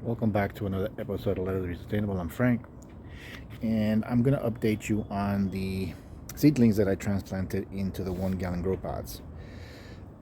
Welcome back to another episode of Let Us Be Sustainable. I'm Frank, and I'm going to update you on the seedlings that I transplanted into the 1 gallon grow pots.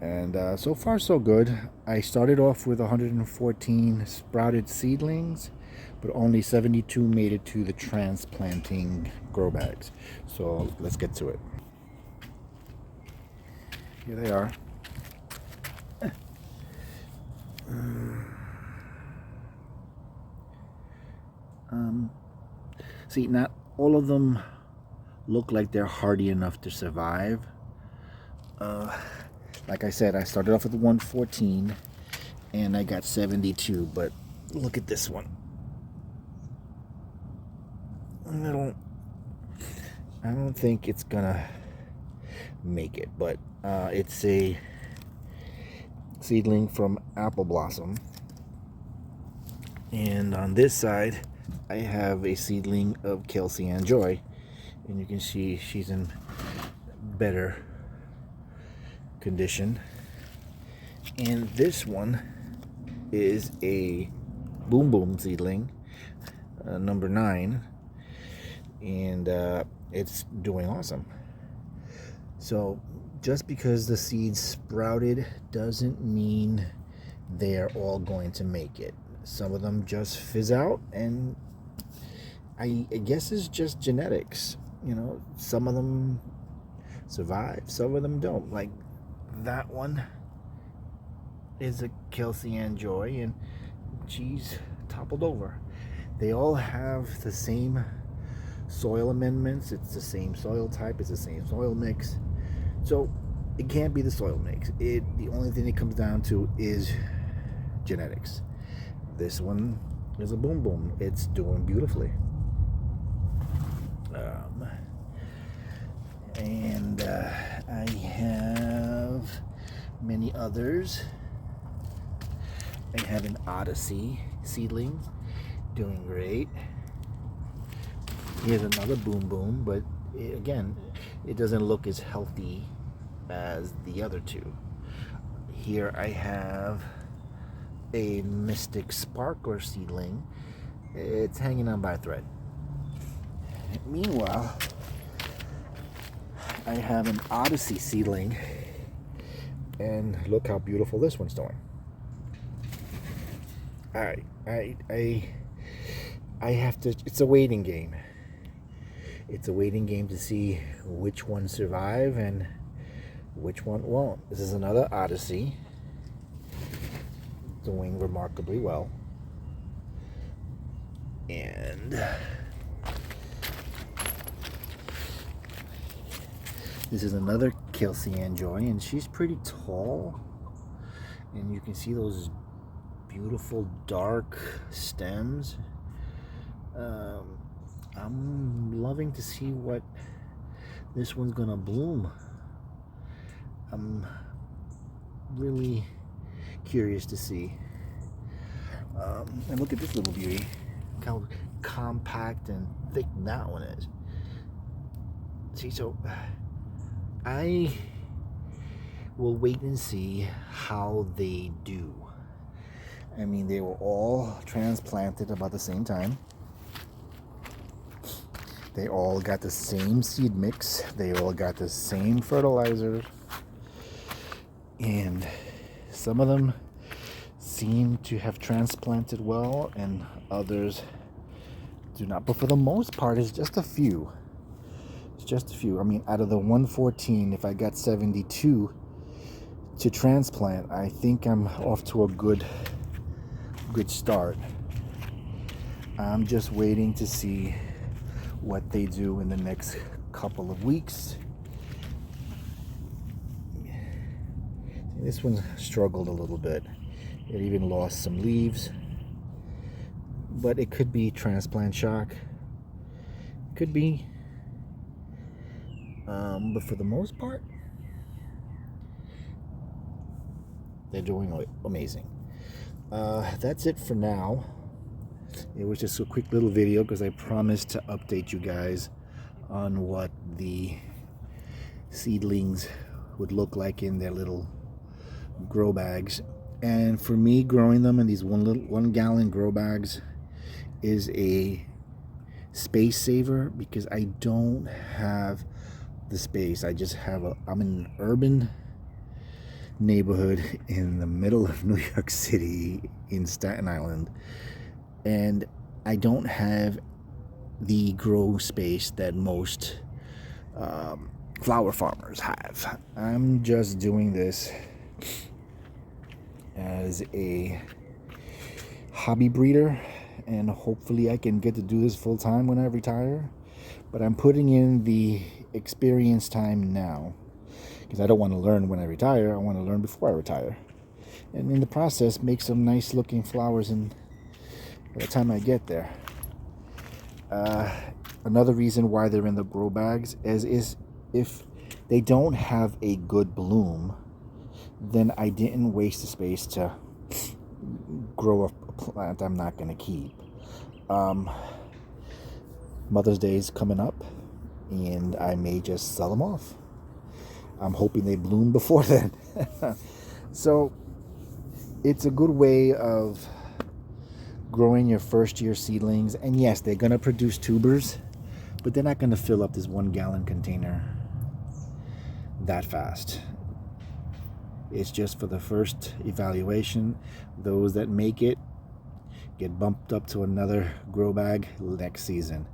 And so far, so good. I started off with 114 sprouted seedlings, but only 72 made it to the transplanting grow bags. So let's get to it. Here they are. See, not all of them look like they're hardy enough to survive. Like I said, I started off with 114 and I got 72, but look at this one. I don't think it's gonna make it, but it's a seedling from Apple Blossom. And on this side, I have a seedling of Kelsey and Joy, and you can see she's in better condition. And this one is a Boom Boom seedling, number 9, and it's doing awesome. So just because the seeds sprouted doesn't mean they're all going to make it. Some of them just fizz out, and I guess it's just genetics. You know, some of them survive, some of them don't. Like that one is a Kelsey and Joy, and she's toppled over. They all have the same soil amendments. It's the same soil type. It's the same soil mix. So it can't be the soil mix. The only thing it comes down to is genetics. This one is a Boom Boom. It's doing beautifully. And I have many others. I have an Odyssey seedling doing great. Here's another Boom Boom, but again, it doesn't look as healthy as the other two. Here I have a Mystic Sparkler seedling. It's hanging on by a thread. Meanwhile, I have an Odyssey seedling, and look how beautiful this one's doing. I have to. It's a waiting game. It's a waiting game to see which ones survive and which one won't. This is another Odyssey, doing remarkably well. And this is another Kelsey and Joy, and she's pretty tall. And you can see those beautiful dark stems. I'm loving to see what this one's gonna bloom. I'm really curious to see. And look at this little beauty. Look how compact and thick that one is. See, so I will wait and see how they do. I mean, they were all transplanted about the same time. They all got the same seed mix. They all got the same fertilizer. And some of them seem to have transplanted well, and others do not. But for the most part, it's just a few. It's just a few. I mean, out of the 114, if I got 72 to transplant, I think I'm off to a good start. I'm just waiting to see what they do in the next couple of weeks. This one struggled a little bit. It even lost some leaves, but it could be transplant shock. Could be. But for the most part, they're doing amazing. That's it for now. It was just a quick little video because I promised to update you guys on what the seedlings would look like in their little grow bags. And for me, growing them in these 1 gallon grow bags is a space saver because I don't have the space. I'm in an urban neighborhood in the middle of New York City in Staten Island, and I don't have the grow space that most flower farmers have. I'm just doing this as a hobby breeder, and hopefully I can get to do this full time when I retire. But I'm putting in the experience time now because I don't want to learn when I retire. I want to learn before I retire, and in the process make some nice looking flowers and by the time I get there. Another reason why they're in the grow bags is if they don't have a good bloom, then I didn't waste the space to grow a plant I'm not going to keep. Mother's Day is coming up, and I may just sell them off. I'm hoping they bloom before then. So it's a good way of growing your first year seedlings. And yes, they're going to produce tubers, but they're not going to fill up this 1 gallon container that fast. It's just for the first evaluation. Those that make it get bumped up to another grow bag next season.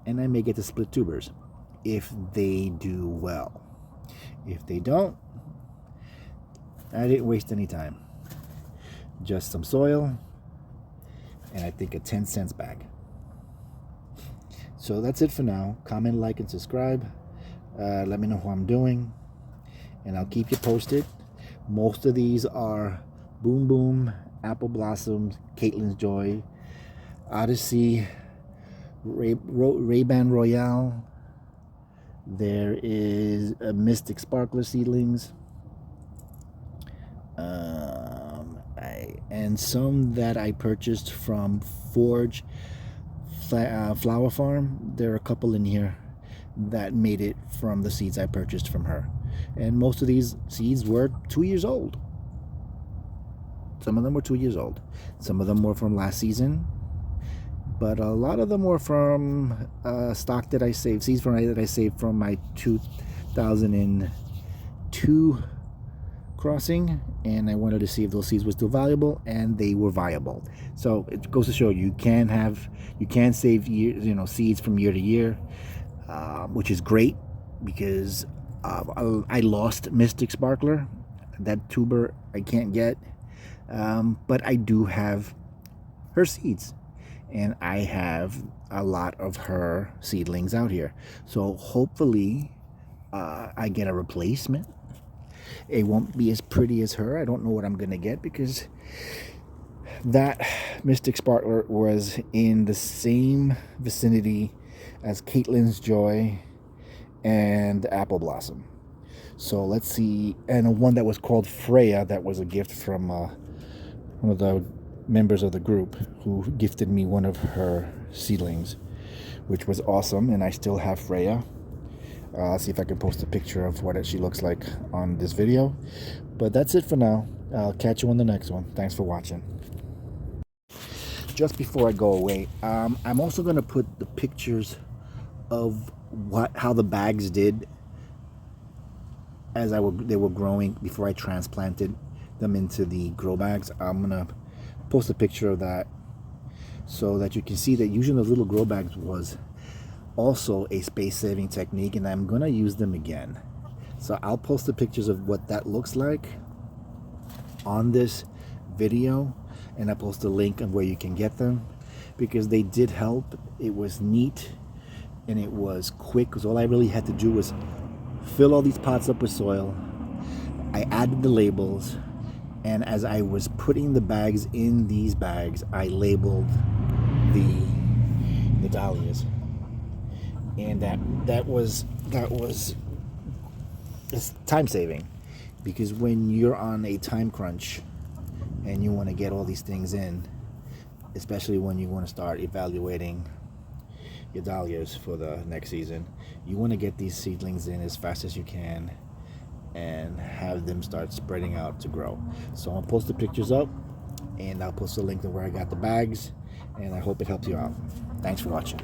And I may get to split tubers if they do well. If they don't, I didn't waste any time. Just some soil and I think a 10 cents bag. So that's it for now. Comment, like, and subscribe. Let me know how I'm doing, and I'll keep you posted. Most of these are Boom Boom, Apple Blossoms, Caitlin's Joy, Odyssey, Ray-Ban Royale. There is a Mystic Sparkler seedlings, and some that I purchased from Forge Flower Farm. There are a couple in here that made it from the seeds I purchased from her, and most of these seeds were 2 years old. Some of them were 2 years old. Some of them were from last season, but a lot of them were from stock that I saved, seeds that I saved from my 2002 crossing, and I wanted to see if those seeds were still valuable, and they were viable. So it goes to show you can save seeds from year to year, which is great because I lost Mystic Sparkler. That tuber I can't get, but I do have her seeds, and I have a lot of her seedlings out here. So hopefully I get a replacement. It won't be as pretty as her. I don't know what I'm gonna get because that Mystic Sparkler was in the same vicinity as Caitlin's Joy and Apple Blossom. So let's see. And one that was called Freya, that was a gift from one of the members of the group who gifted me one of her seedlings, which was awesome, and I still have Freya. I'll see if I can post a picture of what she looks like on this video. But that's it for now. I'll catch you on the next one. Thanks for watching. Just before I go away, I'm also going to put the pictures of how the bags did as they were growing before I transplanted them into the grow bags. I'm going to post a picture of that so that you can see that using those little grow bags was also a space-saving technique, and I'm gonna use them again. So I'll post the pictures of what that looks like on this video, and I'll post a link of where you can get them because they did help. It was neat and it was quick because all I really had to do was fill all these pots up with soil. I added the labels, and as I was putting the bags in these bags, I labeled the Dahlias. And that was it's time saving, because when you're on a time crunch and you want to get all these things in, especially when you want to start evaluating your dahlias for the next season, you want to get these seedlings in as fast as you can and have them start spreading out to grow. So I'll post the pictures up, and I'll post a link to where I got the bags, and I hope it helps you out. Thanks for watching.